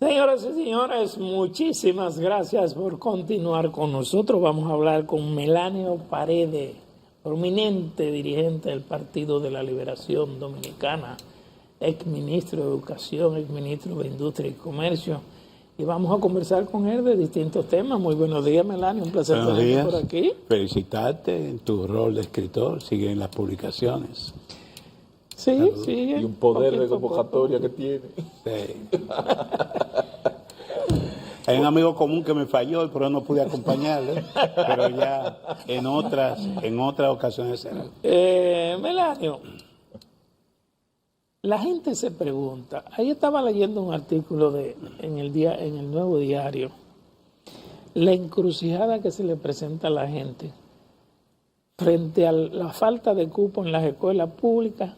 Señoras y señores, muchísimas gracias por continuar con nosotros. Vamos a hablar con Melanio Paredes, prominente dirigente del Partido de la Liberación Dominicana, ex ministro de Educación, ex ministro de Industria y Comercio. Y vamos a conversar con él de distintos temas. Muy buenos días, Melanio, un placer tenerte por aquí. Felicitarte en tu rol de escritor, sigue en las publicaciones. Sí, sí. Y un poder de convocatoria que tiene. Sí. Hay un amigo común que me falló y por eso no pude acompañarle, pero ya en otras ocasiones será. Melanio, la gente se pregunta, ahí estaba leyendo un artículo en el Nuevo Diario, la encrucijada que se le presenta a la gente frente a la falta de cupo en las escuelas públicas,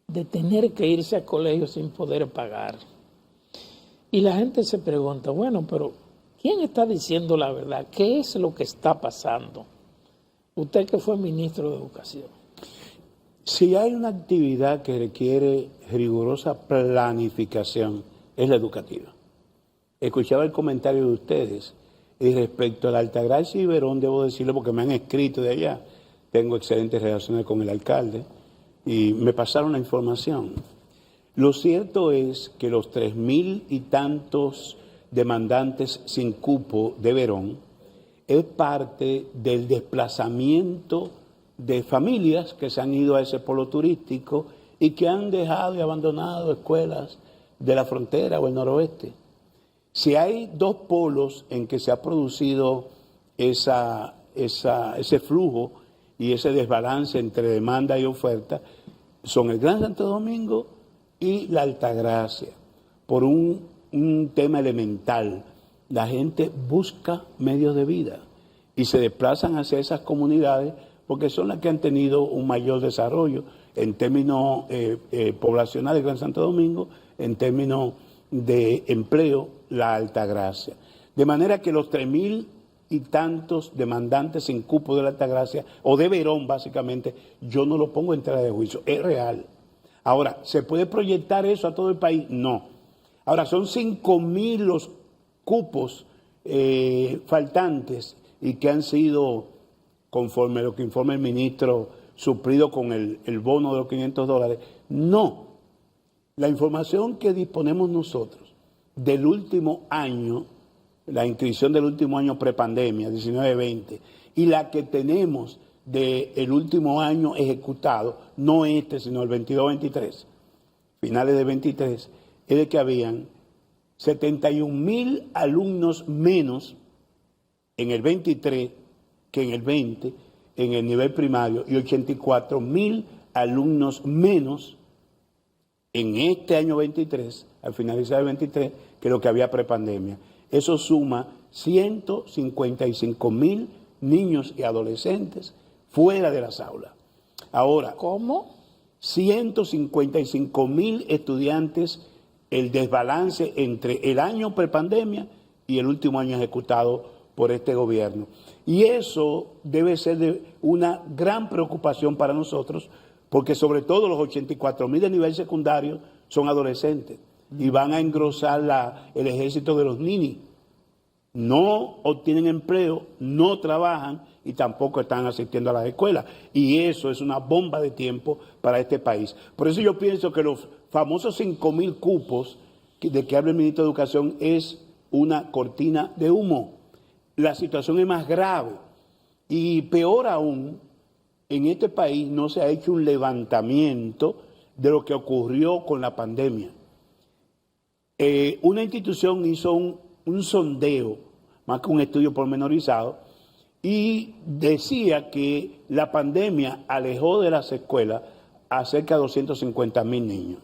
de tener que irse a colegios sin poder pagar. Y la gente se pregunta, bueno, pero ¿quién está diciendo la verdad? ¿Qué es lo que está pasando? Usted que fue ministro de Educación. Si hay una actividad que requiere rigurosa planificación, es la educativa. Escuchaba el comentario de ustedes y respecto a la Altagracia y Verón, debo decirlo porque me han escrito de allá, tengo excelentes relaciones con el alcalde y me pasaron la información. Lo cierto es que los 3.000 y tantos demandantes sin cupo de Verón es parte del desplazamiento de familias que se han ido a ese polo turístico y que han dejado y abandonado escuelas de la frontera o el noroeste. Si hay dos polos en que se ha producido ese flujo y ese desbalance entre demanda y oferta, son el Gran Santo Domingo y la Altagracia, por un tema elemental. La gente busca medios de vida y se desplazan hacia esas comunidades porque son las que han tenido un mayor desarrollo en términos poblacionales Gran Santo Domingo, en términos de empleo, la Altagracia. De manera que los 3.000 y tantos demandantes sin cupo de la Altagracia, o de Verón básicamente, yo no lo pongo en tela de juicio, es real. Ahora, ¿se puede proyectar eso a todo el país? No. Ahora, son 5.000 los cupos faltantes y que han sido, conforme a lo que informa el ministro, suplido con el bono de los $500. No. La información que disponemos nosotros del último año, la inscripción del último año prepandemia, 19-20, y la que tenemos del último año ejecutado, no este, sino el 22-23, finales de 23, es de que habían 71.000 alumnos menos en el 23 que en el 20, en el nivel primario, y 84.000 alumnos menos en este año 23, al finalizar el 23, que lo que había prepandemia. Eso suma 155.000 niños y adolescentes fuera de las aulas. Ahora, ¿cómo? 155.000 estudiantes, el desbalance entre el año prepandemia y el último año ejecutado por este gobierno. Y eso debe ser de una gran preocupación para nosotros, porque sobre todo los 84.000 de nivel secundario son adolescentes y van a engrosar el ejército de los ninis. No obtienen empleo, no trabajan y tampoco están asistiendo a las escuelas. Y eso es una bomba de tiempo para este país. Por eso yo pienso que los famosos 5.000 cupos de que habla el ministro de Educación es una cortina de humo. La situación es más grave. Y peor aún, en este país no se ha hecho un levantamiento de lo que ocurrió con la pandemia. Una institución hizo un sondeo, más que un estudio pormenorizado, y decía que la pandemia alejó de las escuelas a cerca de 250.000 niños.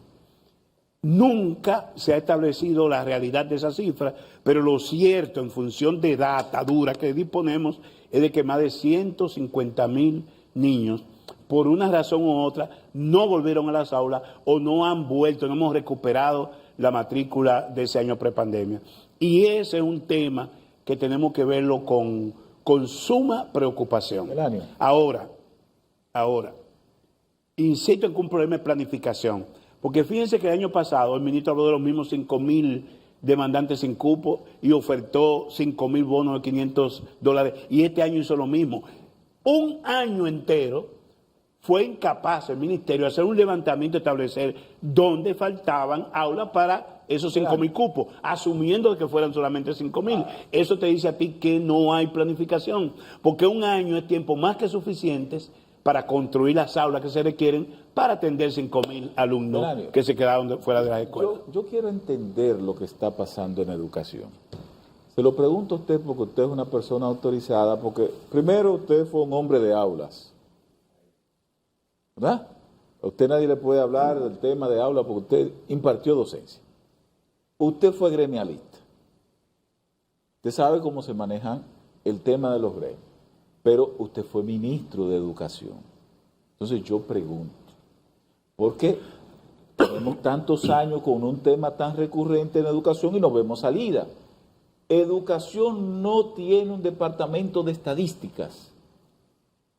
Nunca se ha establecido la realidad de esa cifra, pero lo cierto, en función de data dura que disponemos, es de que más de 150.000 niños, por una razón u otra, no volvieron a las aulas o no han vuelto, no hemos recuperado la matrícula de ese año prepandemia. Y ese es un tema que tenemos que verlo con suma preocupación. Ahora, insisto en que un problema de planificación, porque fíjense que el año pasado el ministro habló de los mismos 5.000 demandantes sin cupo y ofertó 5,000 bonos de $500 y este año hizo lo mismo. Un año entero fue incapaz el ministerio de hacer un levantamiento, establecer dónde faltaban aulas para esos 5,000 cupos, asumiendo que fueran solamente 5,000. Eso te dice a ti que no hay planificación, porque un año es tiempo más que suficiente para construir las aulas que se requieren para atender 5,000 alumnos que se quedaron fuera de las escuelas. Yo quiero entender lo que está pasando en educación. Se lo pregunto a usted porque usted es una persona autorizada, porque primero usted fue un hombre de aulas, ¿verdad? A usted nadie le puede hablar del tema de aula porque usted impartió docencia. Usted fue gremialista. Usted sabe cómo se maneja el tema de los gremios, pero usted fue ministro de Educación. Entonces yo pregunto, ¿por qué tenemos tantos años con un tema tan recurrente en educación y no vemos salida? Educación no tiene un departamento de estadísticas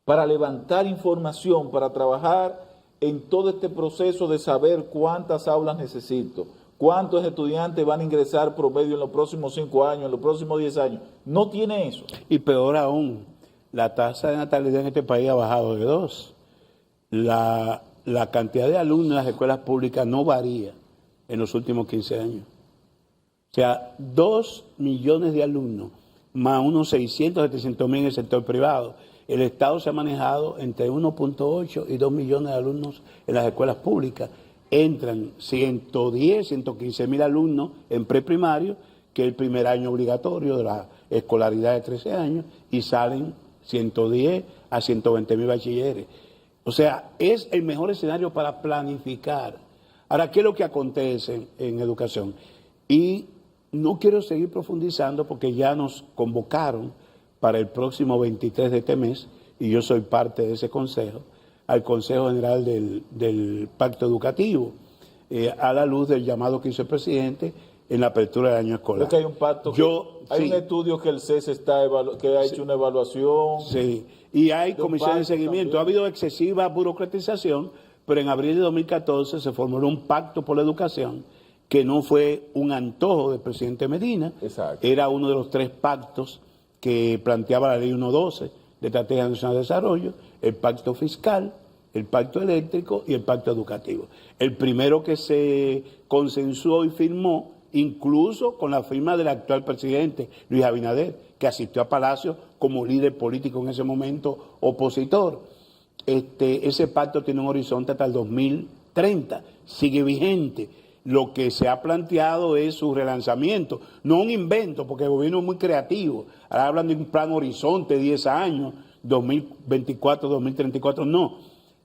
para levantar información, para trabajar en todo este proceso de saber cuántas aulas necesito, cuántos estudiantes van a ingresar promedio en los próximos 5 años, en los próximos 10 años. No tiene eso. Y peor aún, la tasa de natalidad en este país ha bajado de 2. La cantidad de alumnos en las escuelas públicas no varía en los últimos 15 años. O sea, 2 millones de alumnos, más unos 600, 700,000 en el sector privado. El Estado se ha manejado entre 1.8 y 2 millones de alumnos en las escuelas públicas. Entran 110, 115,000 alumnos en preprimario, que es el primer año obligatorio de la escolaridad de 13 años, y salen 110 a 120,000 bachilleres. O sea, es el mejor escenario para planificar. Ahora, ¿qué es lo que acontece en educación? Y no quiero seguir profundizando porque ya nos convocaron para el próximo 23 de este mes, y yo soy parte de ese consejo, al Consejo General del Pacto Educativo, a la luz del llamado que hizo el presidente en la apertura del año escolar. Creo que hay un pacto, hay un estudio que el CES que ha hecho una evaluación. Sí, y hay comisiones de seguimiento. También ha habido excesiva burocratización, pero en abril de 2014 se formó un pacto por la educación que no fue un antojo del presidente Medina. Exacto. Era uno de los 3 pactos que planteaba la Ley 112 de Estrategia Nacional de Desarrollo: el pacto fiscal, el pacto eléctrico y el pacto educativo. El primero que se consensuó y firmó, incluso con la firma del actual presidente, Luis Abinader, que asistió a Palacio como líder político en ese momento opositor. Ese pacto tiene un horizonte hasta el 2030, sigue vigente. Lo que se ha planteado es su relanzamiento, no un invento, porque el gobierno es muy creativo. Ahora hablan de un plan horizonte, 10 años, 2024, 2034, no.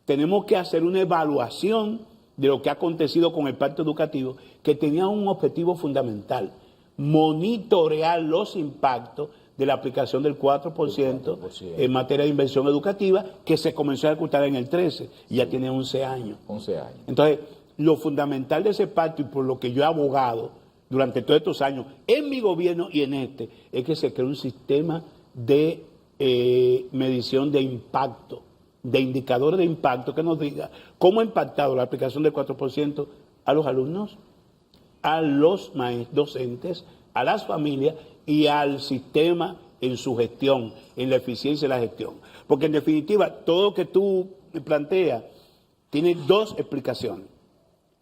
Tenemos que hacer una evaluación de lo que ha acontecido con el pacto educativo, que tenía un objetivo fundamental: monitorear los impactos de la aplicación del 4% en materia de inversión educativa, que se comenzó a ejecutar en el 13, y ya tiene 11 años. 11 años. Entonces, lo fundamental de ese pacto, y por lo que yo he abogado durante todos estos años, en mi gobierno y en este, es que se cree un sistema de medición de impacto, de indicadores de impacto, que nos diga cómo ha impactado la aplicación del 4% a los alumnos, a los docentes, a las familias y al sistema en su gestión, en la eficiencia de la gestión. Porque en definitiva, todo lo que tú planteas tiene 2 explicaciones: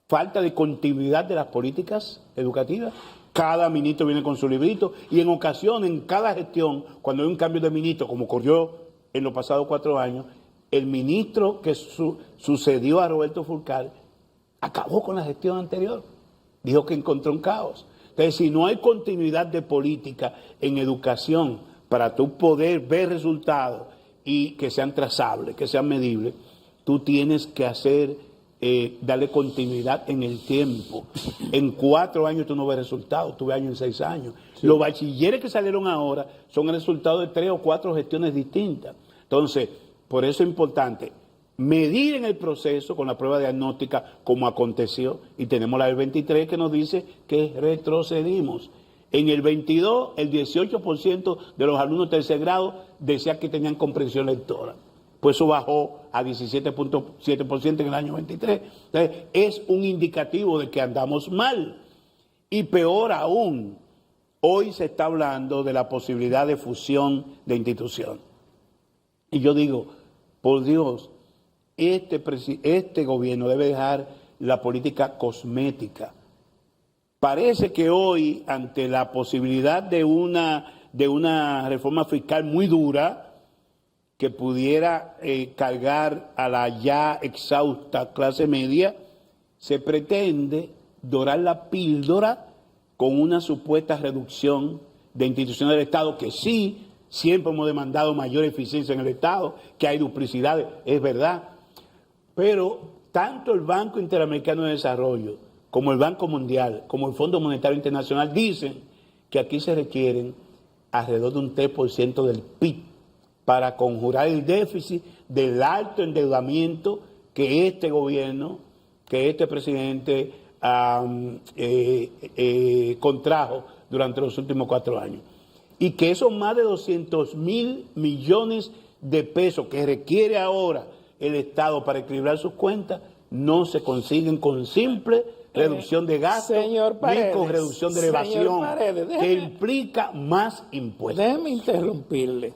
falta de continuidad de las políticas educativas. Cada ministro viene con su librito, y en ocasiones, en cada gestión, cuando hay un cambio de ministro, como ocurrió en los pasados 4 años, el ministro que sucedió a Roberto Fulcar acabó con la gestión anterior. Dijo que encontró un caos. Entonces, si no hay continuidad de política en educación para tú poder ver resultados y que sean trazables, que sean medibles, tú tienes que hacer darle continuidad en el tiempo. En 4 años tú no ves resultados, tú ves años en 6 años. Sí. Los bachilleres que salieron ahora son el resultado de 3 o 4 gestiones distintas. Entonces, por eso es importante medir en el proceso con la prueba diagnóstica como aconteció, y tenemos la del 23 que nos dice que retrocedimos. En el 22, el 18% de los alumnos de tercer grado decía que tenían comprensión lectora. Pues eso bajó a 17.7% en el año 23. Entonces, es un indicativo de que andamos mal. Y peor aún, hoy se está hablando de la posibilidad de fusión de instituciones. Y yo digo, por Dios, este gobierno debe dejar la política cosmética. Parece que hoy, ante la posibilidad de una reforma fiscal muy dura, que pudiera cargar a la ya exhausta clase media, se pretende dorar la píldora con una supuesta reducción de instituciones del Estado, que sí, siempre hemos demandado mayor eficiencia en el Estado, que hay duplicidades, es verdad, pero tanto el Banco Interamericano de Desarrollo como el Banco Mundial, como el Fondo Monetario Internacional dicen que aquí se requieren alrededor de un 3% del PIB para conjurar el déficit del alto endeudamiento que este gobierno, que este presidente contrajo durante los últimos 4 años. Y que esos más de 200.000 millones de pesos que requiere ahora el Estado para equilibrar sus cuentas no se consiguen con simple reducción de gastos ni con reducción de elevación, que implica más impuestos. Déjeme interrumpirle.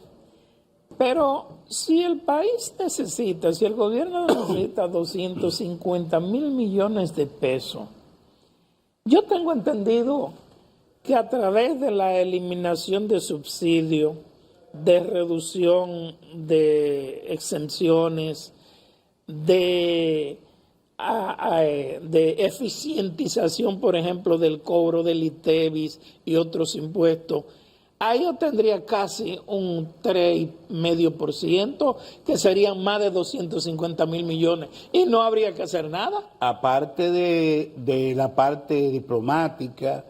Pero si el país necesita, si el gobierno necesita 250.000 millones de pesos, yo tengo entendido que a través de la eliminación de subsidios, de reducción de exenciones, de eficientización, por ejemplo, del cobro del ITEVIS y otros impuestos, ahí yo tendría casi un 3,5%, que serían más de 250.000 millones, y no habría que hacer nada. Aparte de la parte diplomática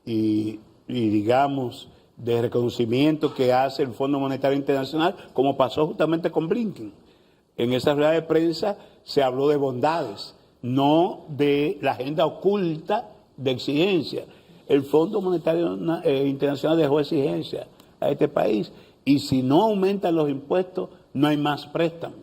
y digamos, de reconocimiento que hace el Fondo Monetario Internacional, como pasó justamente con Blinken. En esa rueda de prensa se habló de bondades, no de la agenda oculta de exigencia. El Fondo Monetario Internacional dejó exigencia a este país, y si no aumentan los impuestos, no hay más préstamos.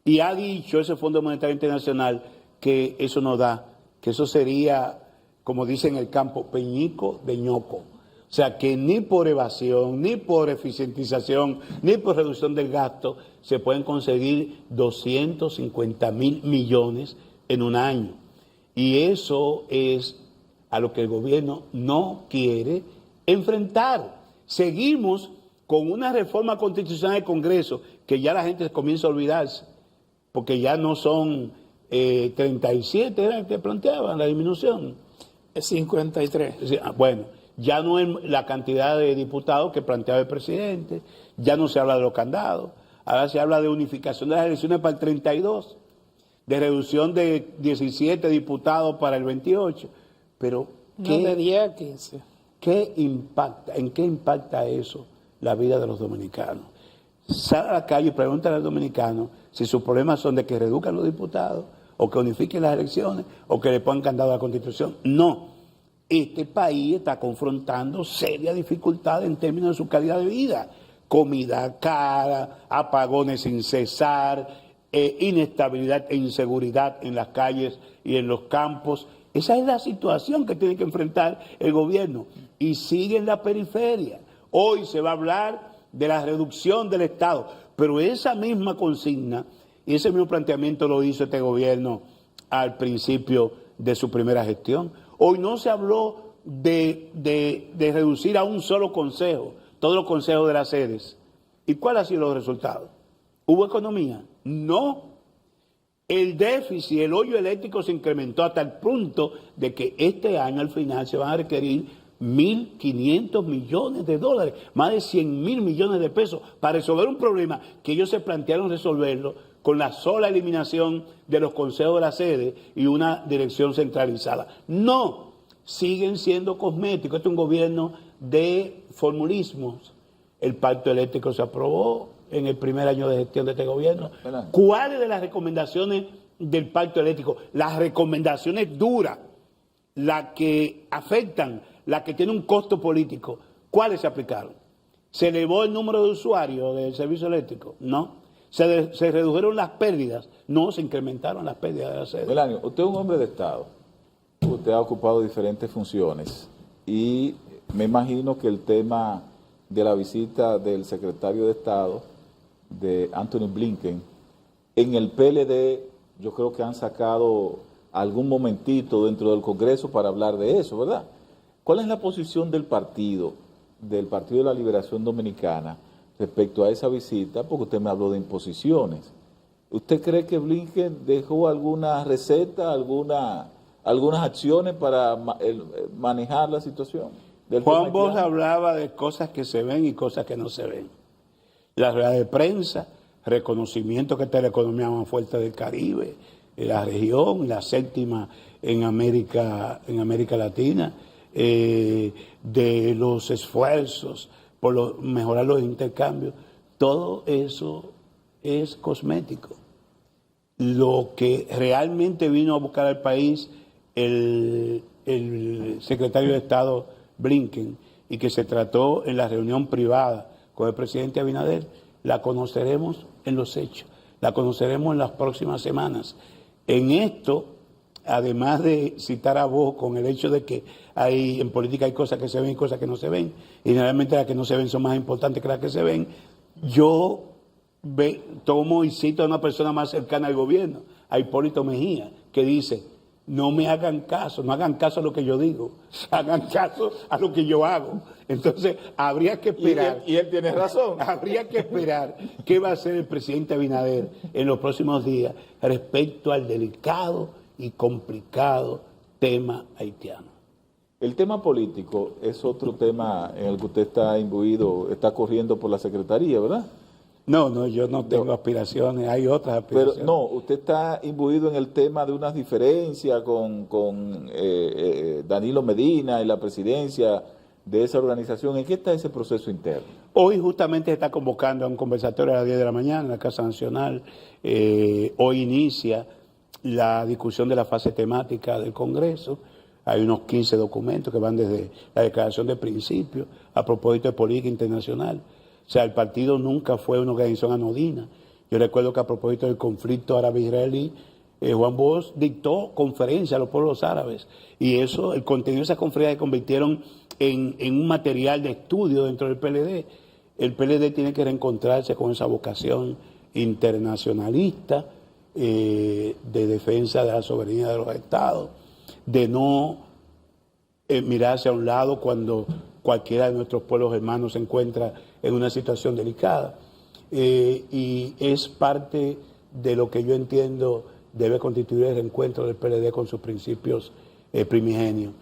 Y ha dicho ese Fondo Monetario Internacional que eso no da, que eso sería, como dicen en el campo, peñico de ñoco. O sea, que ni por evasión, ni por eficientización, ni por reducción del gasto se pueden conseguir 250.000 millones en un año. Y eso es a lo que el gobierno no quiere enfrentar. Seguimos con una reforma constitucional del Congreso que ya la gente comienza a olvidarse, porque ya no son 37, era el que planteaban la disminución. Es 53. Bueno, ya no es la cantidad de diputados que planteaba el presidente, ya no se habla de los candados, ahora se habla de unificación de las elecciones para el 32, de reducción de 17 diputados para el 28, pero no, de 10 a 15. ¿En qué impacta eso la vida de los dominicanos? Sal a la calle y pregúntale al dominicano si sus problemas son de que reduzcan los diputados, o que unifiquen las elecciones, o que le pongan candado a la Constitución. No. Este país está confrontando serias dificultades en términos de su calidad de vida. Comida cara, apagones sin cesar, inestabilidad e inseguridad en las calles y en los campos. Esa es la situación que tiene que enfrentar el gobierno. Y sigue en la periferia. Hoy se va a hablar de la reducción del Estado, pero esa misma consigna y ese mismo planteamiento lo hizo este gobierno al principio de su primera gestión. Hoy no se habló de reducir a un solo consejo, todos los consejos de las sedes. ¿Y cuáles han sido los resultados? ¿Hubo economía? No. El déficit, el hoyo eléctrico se incrementó hasta el punto de que este año al final se van a requerir 1.500 millones de dólares, más de 100.000 millones de pesos para resolver un problema que ellos se plantearon resolverlo con la sola eliminación de los consejos de la sede y una dirección centralizada. No, siguen siendo cosméticos. Este es un gobierno de formulismos. El pacto eléctrico se aprobó en el primer año de gestión de este gobierno. ¿Cuáles de las recomendaciones del pacto eléctrico? Las recomendaciones duras, las que afectan, las que tienen un costo político, ¿cuáles se aplicaron? ¿Se elevó el número de usuarios del servicio eléctrico? No. ¿Se redujeron las pérdidas? No, se incrementaron las pérdidas de la sede. Melanio, usted es un hombre de Estado usted ha ocupado diferentes funciones y me imagino que el tema de la visita del secretario de Estado, de Anthony Blinken, en el PLD, yo creo que han sacado algún momentito dentro del Congreso para hablar de eso, ¿verdad? ¿Cuál es la posición del Partido de la Liberación Dominicana respecto a esa visita? Porque usted me habló de imposiciones. ¿Usted cree que Blinken dejó alguna receta, algunas acciones para manejar la situación? Juan Bosch hablaba de cosas que se ven y cosas que no se ven. La rueda de prensa, reconocimiento que esta es la economía más fuerte del Caribe, de la región, la séptima en América Latina, de los esfuerzos por mejorar los intercambios, todo eso es cosmético. Lo que realmente vino a buscar al país el secretario de Estado Blinken y que se trató en la reunión privada con el presidente Abinader, la conoceremos en los hechos, la conoceremos en las próximas semanas. En esto, además de citar a vos con el hecho de que en política hay cosas que se ven y cosas que no se ven, y generalmente las que no se ven son más importantes que las que se ven, yo tomo y cito a una persona más cercana al gobierno, a Hipólito Mejía, que dice: no me hagan caso, no hagan caso a lo que yo digo, hagan caso a lo que yo hago. Entonces, habría que esperar. Y él tiene razón. Habría que esperar qué va a hacer el presidente Abinader en los próximos días respecto al delicado y complicado tema haitiano. El tema político es otro tema en el que usted está imbuido, está corriendo por la Secretaría, ¿verdad? No, yo no tengo aspiraciones, hay otras aspiraciones. Pero no, usted está imbuido en el tema de unas diferencias con Danilo Medina y la presidencia de esa organización. ¿En qué está ese proceso interno? Hoy justamente está convocando a un conversatorio a las 10 de la mañana en la Casa Nacional. Hoy inicia la discusión de la fase temática del Congreso. Hay unos 15 documentos que van desde la declaración de principios a propósito de política internacional. O sea, el partido nunca fue una organización anodina. Yo recuerdo que a propósito del conflicto árabe-israelí, Juan Bosch dictó conferencias a los pueblos árabes y eso, el contenido de esas conferencias se convirtieron en un material de estudio dentro del PLD. El PLD tiene que reencontrarse con esa vocación internacionalista de defensa de la soberanía de los estados, de no mirarse a un lado cuando cualquiera de nuestros pueblos hermanos se encuentra en una situación delicada. Y es parte de lo que yo entiendo debe constituir el reencuentro del PLD con sus principios primigenios.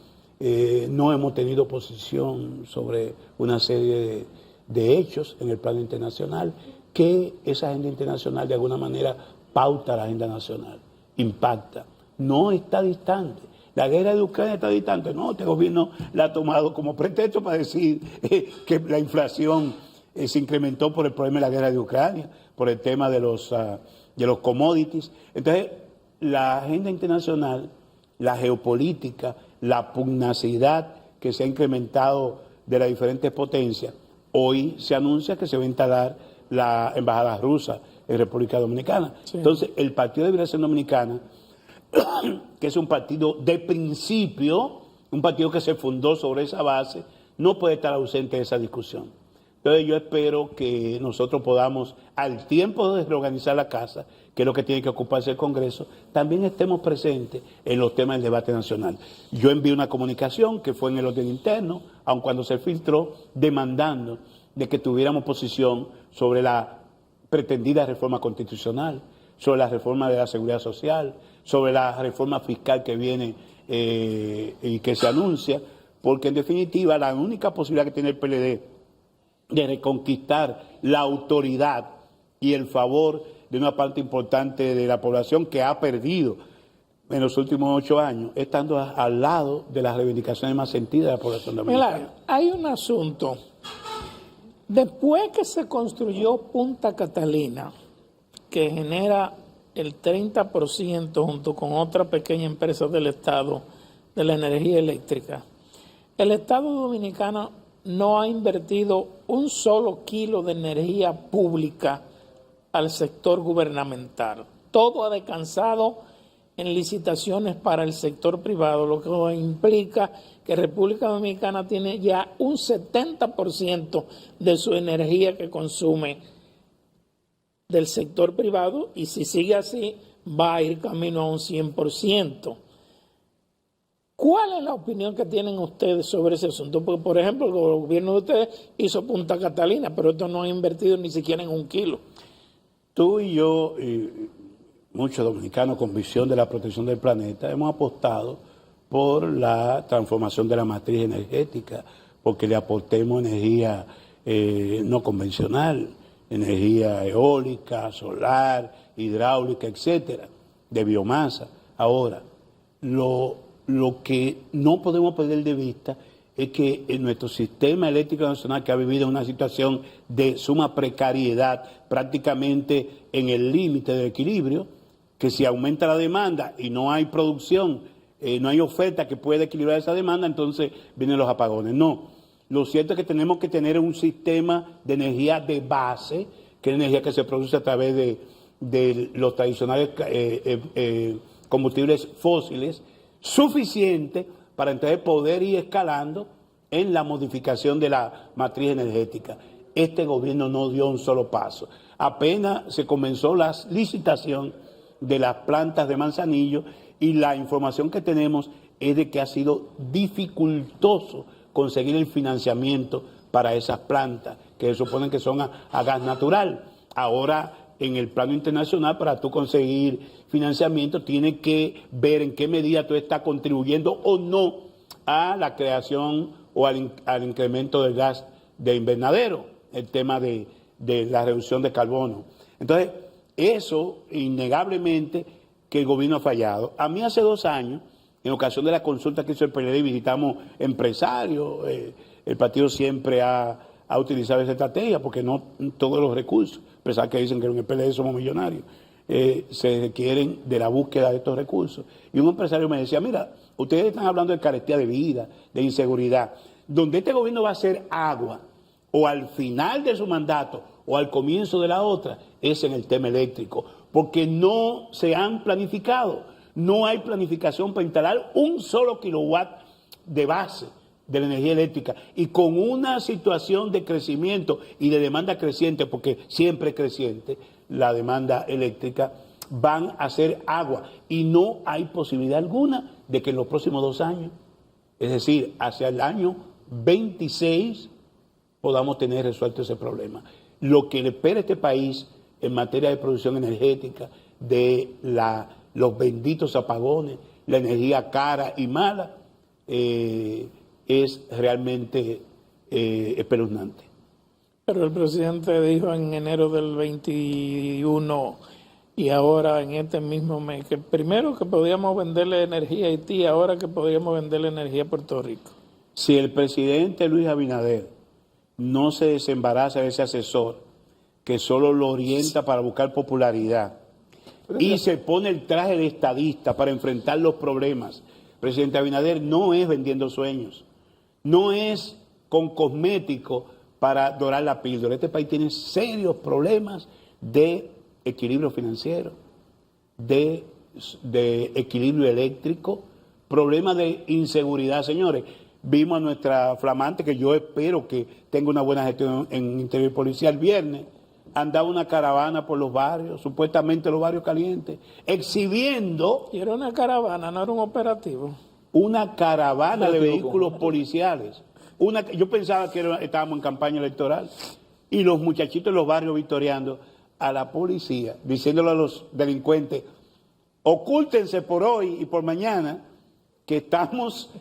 No hemos tenido posición sobre una serie de hechos en el plano internacional que esa agenda internacional de alguna manera pauta la agenda nacional, impacta, no está distante. La guerra de Ucrania está distante. No, este gobierno la ha tomado como pretexto para decir que la inflación se incrementó por el problema de la guerra de Ucrania, por el tema de los commodities. Entonces, la agenda internacional, la geopolítica, la pugnacidad que se ha incrementado de las diferentes potencias, hoy se anuncia que se va a instalar la embajada rusa en República Dominicana. Sí. Entonces, el Partido de Liberación Dominicana, que es un partido de principio, un partido que se fundó sobre esa base, no puede estar ausente de esa discusión. Entonces yo espero que nosotros podamos, al tiempo de reorganizar la casa, que es lo que tiene que ocuparse el Congreso, también estemos presentes en los temas del debate nacional. Yo envié una comunicación que fue en el orden interno, aun cuando se filtró, demandando de que tuviéramos posición sobre la pretendida reforma constitucional, sobre la reforma de la seguridad social, sobre la reforma fiscal que viene y que se anuncia, porque en definitiva la única posibilidad que tiene el PLD de reconquistar la autoridad y el favor de una parte importante de la población que ha perdido en los últimos 8 años, estando al lado de las reivindicaciones más sentidas de la población dominicana. Mira, hay un asunto. Después que se construyó Punta Catalina, que genera el 30% junto con otra pequeña empresa del Estado de la energía eléctrica, el Estado dominicano no ha invertido un solo kilo de energía pública al sector gubernamental. Todo ha descansado en licitaciones para el sector privado, lo que implica que República Dominicana tiene ya un 70% de su energía que consume del sector privado, y si sigue así va a ir camino a un 100%. ¿Cuál es la opinión que tienen ustedes sobre ese asunto? Porque, por ejemplo, el gobierno de ustedes hizo Punta Catalina, pero esto no ha invertido ni siquiera en un kilo. Tú y yo, y muchos dominicanos con visión de la protección del planeta, hemos apostado por la transformación de la matriz energética, porque le aportemos energía no convencional, energía eólica, solar, hidráulica, etcétera, de biomasa. Ahora, lo que no podemos perder de vista es que en nuestro sistema eléctrico nacional, que ha vivido una situación de suma precariedad, prácticamente en el límite del equilibrio, que si aumenta la demanda y no hay producción, no hay oferta que pueda equilibrar esa demanda, entonces vienen los apagones. No, lo cierto es que tenemos que tener un sistema de energía de base, que es energía que se produce a través de los tradicionales combustibles fósiles, suficiente para entonces poder ir escalando en la modificación de la matriz energética. Este gobierno no dio un solo paso. Apenas se comenzó la licitación de las plantas de Manzanillo, y la información que tenemos es de que ha sido dificultoso conseguir el financiamiento para esas plantas, que se suponen que son a gas natural. Ahora, en el plano internacional, para tú conseguir financiamiento, tienes que ver en qué medida tú estás contribuyendo o no a la creación o al incremento del gas de invernadero, el tema de la reducción de carbono. Entonces, eso, innegablemente, que el gobierno ha fallado. A mí hace 2 años, en ocasión de la consulta que hizo el PLD, visitamos empresarios. El partido siempre ha utilizado esa estrategia, porque no todos los recursos, empresarios que dicen que en el PLD somos millonarios, se requieren de la búsqueda de estos recursos. Y un empresario me decía, mira, ustedes están hablando de carestía de vida, de inseguridad. Donde este gobierno va a hacer agua, o al final de su mandato, o al comienzo de la otra, es en el tema eléctrico, porque no se han planificado. No hay planificación para instalar un solo kilowatt de base de la energía eléctrica, y con una situación de crecimiento y de demanda creciente, porque siempre es creciente la demanda eléctrica, van a hacer agua, y no hay posibilidad alguna de que en los próximos 2 años, es decir, hacia el año 26, podamos tener resuelto ese problema. Lo que le espera a este país en materia de producción energética, de los benditos apagones, la energía cara y mala, es realmente espeluznante. Pero el presidente dijo en enero del 21 y ahora en este mismo mes que primero que podíamos venderle energía a Haití, ahora que podíamos venderle energía a Puerto Rico. Si el presidente Luis Abinader no se desembaraza de ese asesor que solo lo orienta para buscar popularidad y se pone el traje de estadista para enfrentar los problemas, presidente Abinader no es vendiendo sueños, no es con cosmético para dorar la píldora. Este país tiene serios problemas de equilibrio financiero, de equilibrio eléctrico, problemas de inseguridad, señores. Vimos a nuestra flamante, que yo espero que tenga una buena gestión en interior policial, el viernes, andaba una caravana por los barrios, supuestamente los barrios calientes, exhibiendo... Y era una caravana, no era un operativo. Una caravana de vehículos policiales. Yo pensaba que estábamos en campaña electoral, y los muchachitos de los barrios victoriando a la policía, diciéndole a los delincuentes, ocúltense por hoy y por mañana, que estamos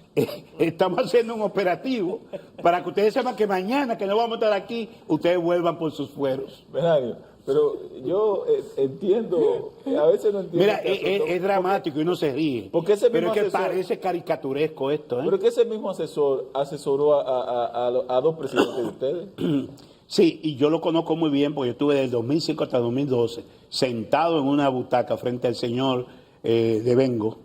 haciendo un operativo para que ustedes sepan que mañana, que no vamos a estar aquí, ustedes vuelvan por sus fueros. Benario, pero yo entiendo, a veces no entiendo. Mira, es dramático y uno se ríe. Porque ese pero mismo es que asesor, parece caricaturesco esto, ¿eh? Pero que ese mismo asesor asesoró a 2 presidentes de ustedes. Sí, y yo lo conozco muy bien, porque yo estuve del 2005 hasta 2012 sentado en una butaca frente al señor de Bengo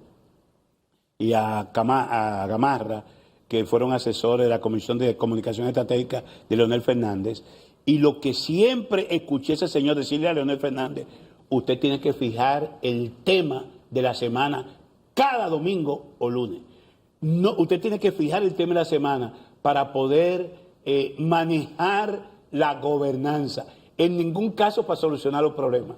y a Gamarra, que fueron asesores de la Comisión de Comunicación Estratégica de Leonel Fernández. Y lo que siempre escuché a ese señor decirle a Leonel Fernández, usted tiene que fijar el tema de la semana, cada domingo o lunes. No, usted tiene que fijar el tema de la semana para poder manejar la gobernanza. En ningún caso para solucionar los problemas,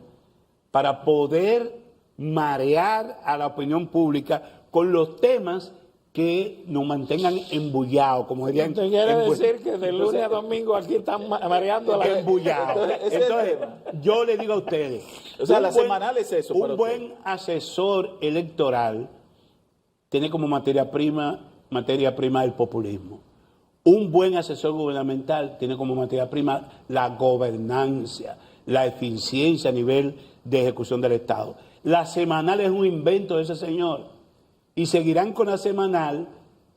para poder marear a la opinión pública con los temas que nos mantengan embullados, como dirían. Usted quiere decir que de lunes a domingo aquí están mareando a la gente. Embullados. Entonces, yo le digo a ustedes, O sea, la semanal es eso para un usted. buen asesor electoral tiene como materia prima el populismo. Un buen asesor gubernamental tiene como materia prima la gobernanza, la eficiencia a nivel de ejecución del Estado. La semanal es un invento de ese señor y seguirán con la semanal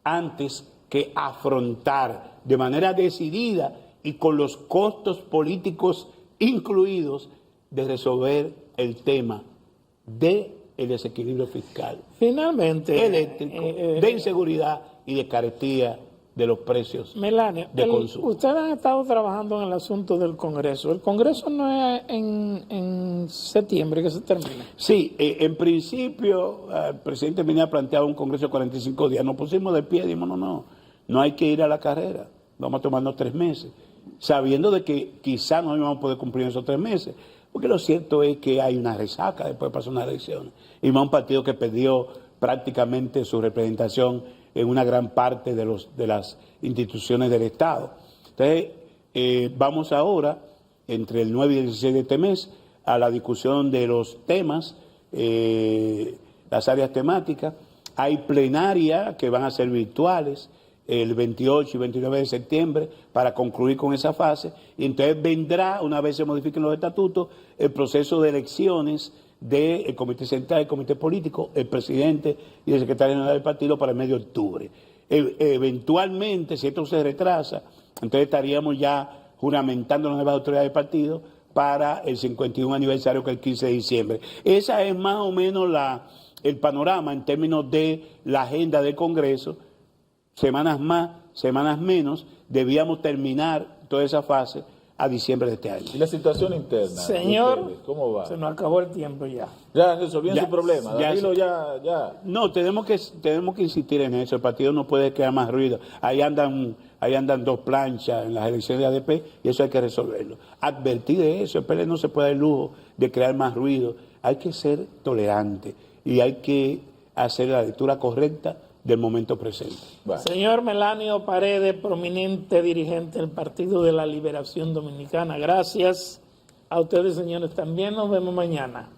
antes que afrontar de manera decidida y con los costos políticos incluidos de resolver el tema del desequilibrio fiscal, Finalmente, eléctrico, de inseguridad y de carestía de los precios Melanio, de consumo. ustedes han estado trabajando en el asunto del Congreso. El Congreso no es en septiembre que se termina. Sí, en principio el presidente venía planteado un Congreso de 45 días. Nos pusimos de pie y dijimos, no hay que ir a la carrera. Vamos a tomarnos 3 meses, sabiendo de que quizás no íbamos a poder cumplir esos 3 meses. Porque lo cierto es que hay una resaca después de pasar unas elecciones. Y más un partido que perdió prácticamente su representación en una gran parte de las instituciones del Estado. Entonces, vamos ahora, entre el 9 y el 16 de este mes, a la discusión de los temas, las áreas temáticas. Hay plenarias que van a ser virtuales el 28 y 29 de septiembre para concluir con esa fase. Y entonces vendrá, una vez se modifiquen los estatutos, el proceso de elecciones del Comité Central, el Comité Político, el presidente y el secretario general del partido para el mes de octubre. Eventualmente, si esto se retrasa, entonces estaríamos ya juramentando las nuevas autoridades del partido para el 51 aniversario, que es el 15 de diciembre. Esa es más o menos el panorama en términos de la agenda del Congreso. Semanas más, semanas menos, debíamos terminar toda esa fase a diciembre de este año. ¿Y la situación interna? Señor, ¿Ustedes cómo va? se nos acabó el tiempo ya. Ya resolvieron Ya, su problema. ya Danilo se- ya. No, tenemos que insistir en eso. El partido no puede crear más ruido. Ahí andan 2 planchas en las elecciones de ADP y eso hay que resolverlo. Advertir de eso. El PLD no se puede dar el lujo de crear más ruido. Hay que ser tolerante y hay que hacer la lectura correcta del momento presente. Bueno. Señor Melanio Paredes, prominente dirigente del Partido de la Liberación Dominicana, gracias a ustedes, señores. También nos vemos mañana.